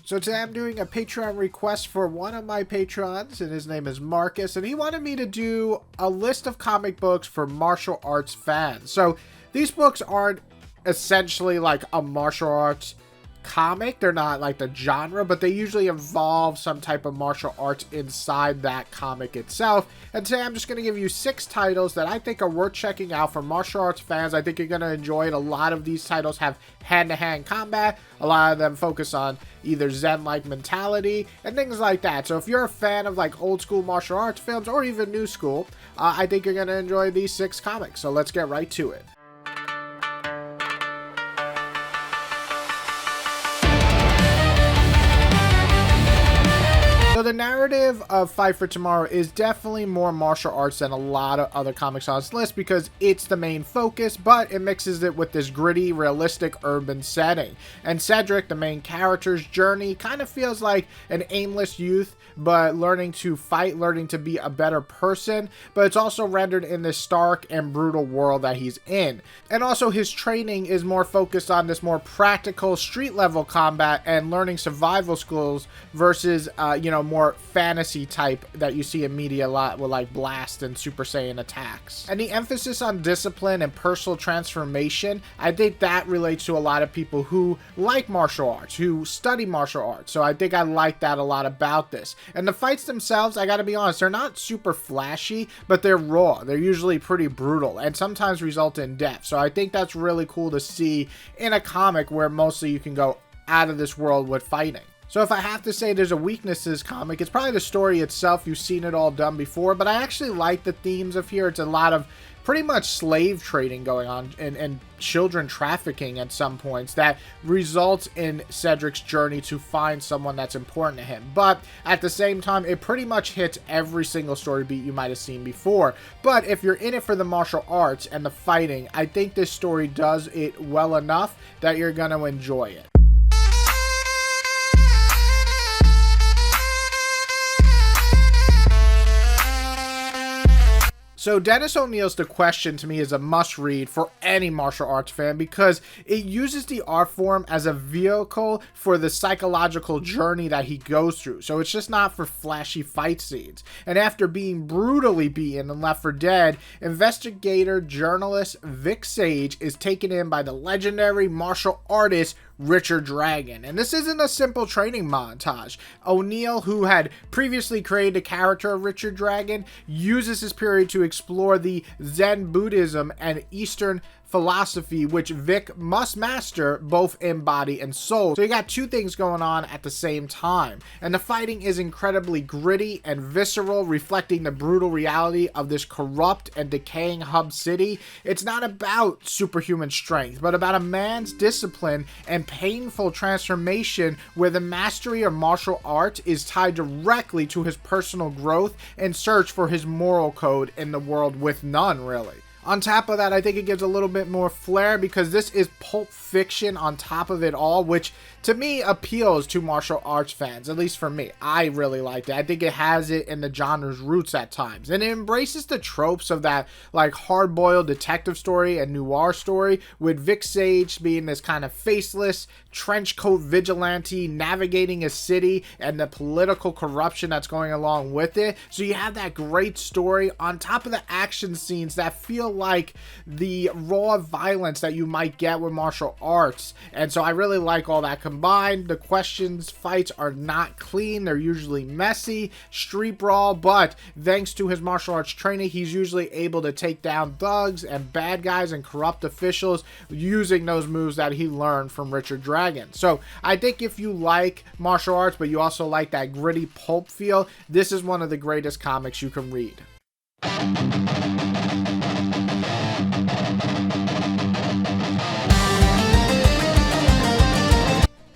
So today I'm doing a Patreon request for one of my patrons, and his name is Marcus, and he wanted me to do a list of comic books for martial arts fans. So these books aren't essentially like a martial arts comic, they're not like the genre, but they usually involve some type of martial arts inside that comic itself. And today I'm just going to give you 6 titles that I think are worth checking out for martial arts fans. I think you're going to enjoy it. A lot of these titles have hand-to-hand combat. A lot of them focus on either Zen-like mentality and things like that. So if you're a fan of like old school martial arts films or even new school, I think you're going to enjoy these 6 comics. So let's get right to it. So the narrative of Fight for Tomorrow is definitely more martial arts than a lot of other comics on this list because it's the main focus, but it mixes it with this gritty, realistic urban setting. And Cedric, the main character's journey, kind of feels like an aimless youth, but learning to fight, learning to be a better person, but it's also rendered in this stark and brutal world that he's in. And also his training is more focused on this more practical street level combat and learning survival skills versus, more fantasy type that you see in media a lot with like Blast and Super Saiyan attacks. And the emphasis on discipline and personal transformation, I think that relates to a lot of people who like martial arts, who study martial arts. So I think I like that a lot about this. And the fights themselves, I gotta be honest, they're not super flashy, but they're raw. They're usually pretty brutal and sometimes result in death. So I think that's really cool to see in a comic where mostly you can go out of this world with fighting. So if I have to say there's a weakness to this comic, it's probably the story itself. You've seen it all done before, but I actually like the themes of here. It's a lot of pretty much slave trading going on and children trafficking at some points that results in Cedric's journey to find someone that's important to him. But at the same time, it pretty much hits every single story beat you might have seen before. But if you're in it for the martial arts and the fighting, I think this story does it well enough that you're going to enjoy it. So Dennis O'Neill's The Question to me is a must read for any martial arts fan because it uses the art form as a vehicle for the psychological journey that he goes through. So it's just not for flashy fight scenes. And after being brutally beaten and left for dead, investigator journalist Vic Sage is taken in by the legendary martial artist Richard Dragon. And this isn't a simple training montage. O'Neill, who had previously created the character of Richard Dragon, uses this period to explore the Zen Buddhism and Eastern philosophy, which Vic must master both in body and soul. So you got 2 things going on at the same time. And the fighting is incredibly gritty and visceral, reflecting the brutal reality of this corrupt and decaying hub city. It's not about superhuman strength, but about a man's discipline and painful transformation where the mastery of martial arts is tied directly to his personal growth and search for his moral code in the world with none, really. On top of that, I think it gives a little bit more flair because this is Pulp Fiction on top of it all, which to me appeals to martial arts fans, at least for me. I really liked it. I think it has it in the genre's roots at times. And it embraces the tropes of that like hard-boiled detective story and noir story, with Vic Sage being this kind of faceless trench coat vigilante navigating a city and the political corruption that's going along with it. So you have that great story on top of the action scenes that feel like the raw violence that you might get with martial arts. And so I really like all that combined. The Question's fights are not clean. They're usually messy, street brawl, but thanks to his martial arts training, he's usually able to take down thugs and bad guys and corrupt officials using those moves that he learned from Richard Dragon. So I think if you like martial arts, but you also like that gritty pulp feel, this is one of the greatest comics you can read.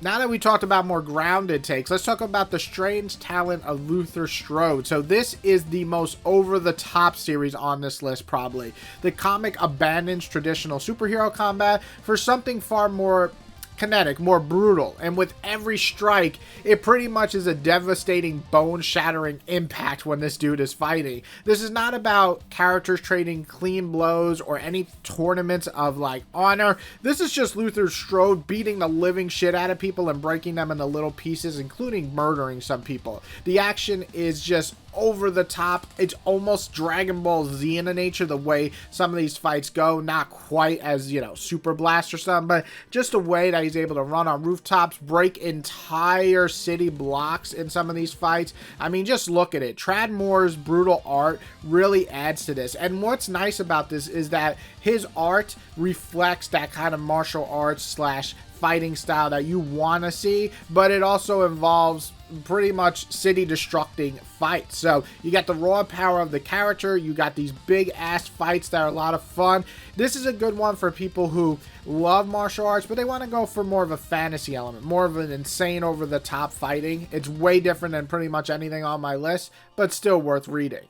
Now that we talked about more grounded takes, let's talk about the strange talent of Luther Strode. So this is the most over-the-top series on this list, probably. The comic abandons traditional superhero combat for something far more kinetic, more brutal, and with every strike, it pretty much is a devastating, bone-shattering impact when this dude is fighting. This is not about characters trading clean blows or any tournaments of like honor. This is just Luther Strode beating the living shit out of people and breaking them into little pieces, including murdering some people. The action is just over the top. It's almost Dragon Ball Z in the nature, the way some of these fights go. Not quite as, you know, Super Blast or something, but just a way that he's able to run on rooftops, break entire city blocks in some of these fights. I mean, just look at it. Tradd Moore's brutal art really adds to this. And what's nice about this is that his art reflects that kind of martial arts slash fighting style that you want to see, but it also involves pretty much city destructing fights. So you got the raw power of the character, you got these big ass fights that are a lot of fun. This is a good one for people who love martial arts, but they want to go for more of a fantasy element, more of an insane over the top fighting. It's way different than pretty much anything on my list, but still worth reading.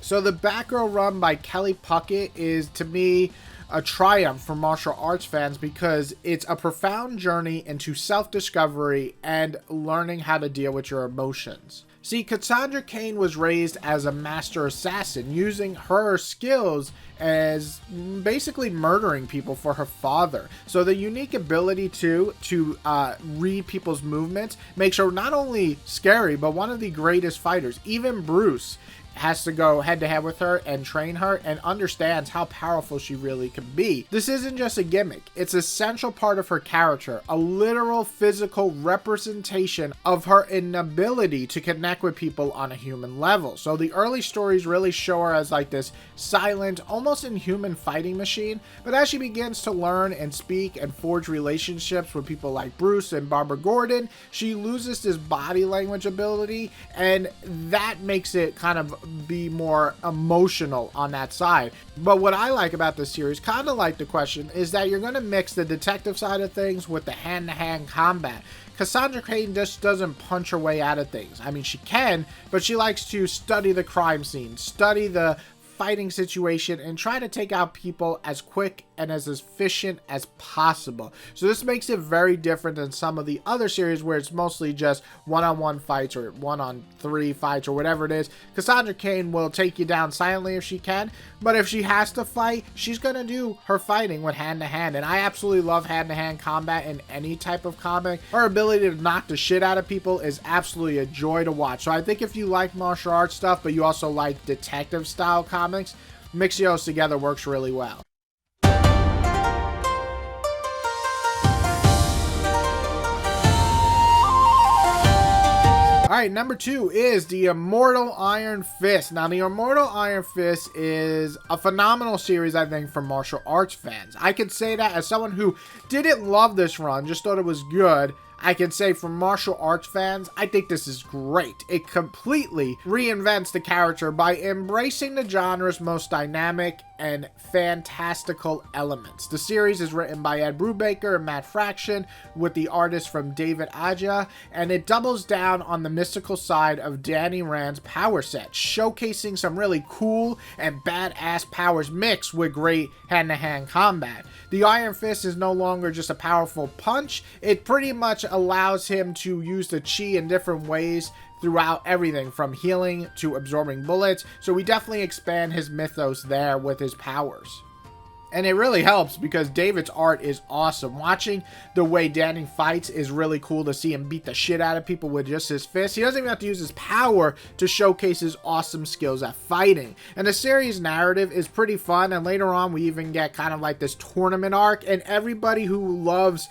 So the Batgirl run by Kelly Puckett is, to me, a triumph for martial arts fans because it's a profound journey into self-discovery and learning how to deal with your emotions. See, Cassandra Cain was raised as a master assassin, using her skills as basically murdering people for her father. So the unique ability to read people's movements makes her not only scary, but one of the greatest fighters. Even Bruce has to go head to head with her and train her and understands how powerful she really can be. This isn't just a gimmick, it's an essential part of her character, a literal physical representation of her inability to connect with people on a human level. So the early stories really show her as like this silent, almost inhuman fighting machine, but as she begins to learn and speak and forge relationships with people like Bruce and Barbara Gordon, she loses this body language ability, and that makes it kind of be more emotional on that side. But what I like about this series, kind of like the question, is that you're going to mix the detective side of things with the hand-to-hand combat. Cassandra Cain just doesn't punch her way out of things. I mean, she can, but she likes to study the crime scene, study the fighting situation, and try to take out people as quick and as efficient as possible. So this makes it very different than some of the other series where it's mostly just one-on-one fights or one-on-three fights or whatever it is. Cassandra Cain will take you down silently if she can, but if she has to fight, she's gonna do her fighting with hand-to-hand, and I absolutely love hand-to-hand combat in any type of comic. Her ability to knock the shit out of people is absolutely a joy to watch. So I think if you like martial arts stuff, but you also like detective style comics, mixing those together works really well. Alright, number 2 is the Immortal Iron Fist. Now, the Immortal Iron Fist is a phenomenal series, I think, for martial arts fans. I could say that as someone who didn't love this run, just thought it was good. I can say for martial arts fans, I think this is great. It completely reinvents the character by embracing the genre's most dynamic and fantastical elements. The series is written by Ed Brubaker and Matt Fraction, with the artist from David Aja, and it doubles down on the mystical side of Danny Rand's power set, showcasing some really cool and badass powers mixed with great hand-to-hand combat. The Iron Fist is no longer just a powerful punch, it pretty much allows him to use the chi in different ways throughout everything from healing to absorbing bullets, so we definitely expand his mythos there with his powers. And it really helps because David's art is awesome. Watching the way Danny fights is really cool to see him beat the shit out of people with just his fist. He doesn't even have to use his power to showcase his awesome skills at fighting. And the series narrative is pretty fun, and later on we even get kind of like this tournament arc, and everybody who loves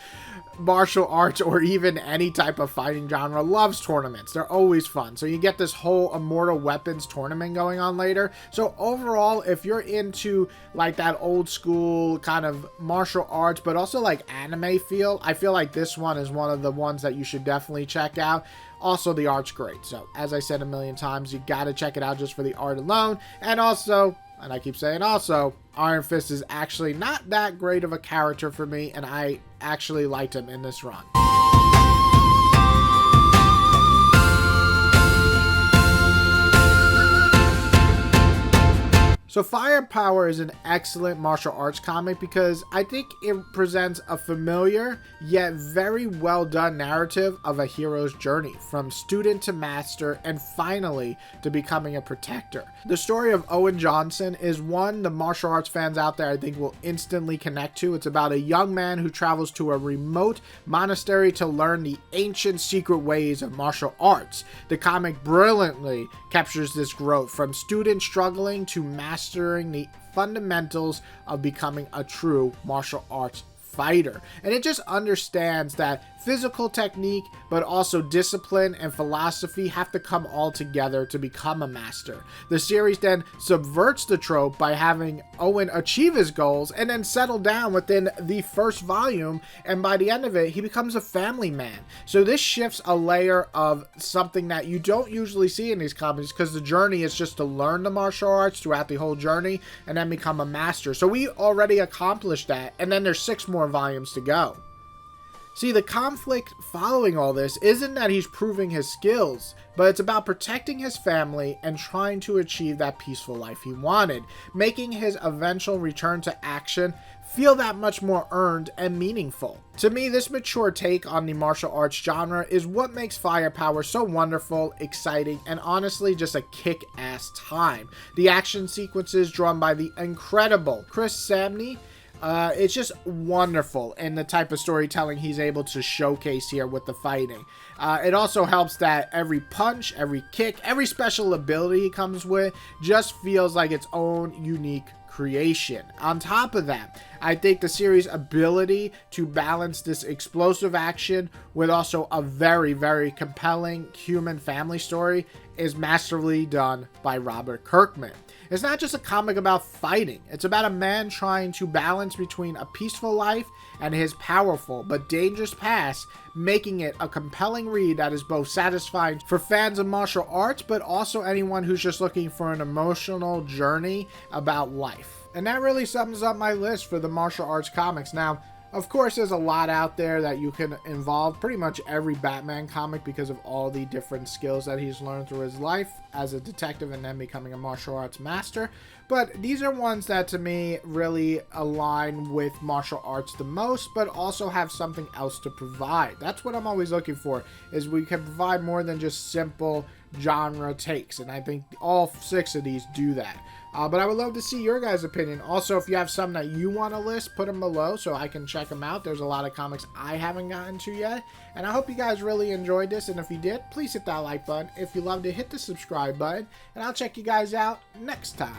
martial arts or even any type of fighting genre loves tournaments. They're always fun. So you get this whole Immortal Weapons tournament going on later. So overall, if you're into like that old school kind of martial arts but also like anime feel, I feel like this one is one of the ones that you should definitely check out. Also, the art's great. So as I said a million times, you gotta check it out just for the art alone. And also, and I keep saying also, Iron Fist is actually not that great of a character for me, and I actually liked him in this run. So Firepower is an excellent martial arts comic because I think it presents a familiar yet very well done narrative of a hero's journey from student to master and finally to becoming a protector. The story of Owen Johnson is one the martial arts fans out there I think will instantly connect to. It's about a young man who travels to a remote monastery to learn the ancient secret ways of martial arts. The comic brilliantly captures this growth from student struggling to mastering the fundamentals of becoming a true martial arts fighter. And it just understands that physical technique, but also discipline and philosophy have to come all together to become a master. The series then subverts the trope by having Owen achieve his goals and then settle down within the first volume, and by the end of it, he becomes a family man. So this shifts a layer of something that you don't usually see in these comics, because the journey is just to learn the martial arts throughout the whole journey and then become a master. So we already accomplished that, and then there's 6 more volumes to go. See, the conflict following all this isn't that he's proving his skills, but it's about protecting his family and trying to achieve that peaceful life he wanted, making his eventual return to action feel that much more earned and meaningful. To me, this mature take on the martial arts genre is what makes Firepower so wonderful, exciting, and honestly just a kick-ass time. The action sequences drawn by the incredible Chris Samney, it's just wonderful in the type of storytelling he's able to showcase here with the fighting. It also helps that every punch, every kick, every special ability he comes with just feels like its own unique creation. On top of that, I think the series' ability to balance this explosive action with also a very, very compelling human family story is masterfully done by Robert Kirkman. It's not just a comic about fighting. It's about a man trying to balance between a peaceful life and his powerful but dangerous past, making it a compelling read that is both satisfying for fans of martial arts, but also anyone who's just looking for an emotional journey about life. And that really sums up my list for the martial arts comics. Now, of course, there's a lot out there that you can involve pretty much every Batman comic because of all the different skills that he's learned through his life as a detective and then becoming a martial arts master. But these are ones that to me really align with martial arts the most, but also have something else to provide. That's what I'm always looking for, is we can provide more than just simple genre takes. And I think all 6 of these do that. But I would love to see your guys' opinion. Also, if you have some that you want to list, put them below so I can check them out. There's a lot of comics I haven't gotten to yet. And I hope you guys really enjoyed this. And if you did, please hit that like button. If you loved it, hit the subscribe button. And I'll check you guys out next time.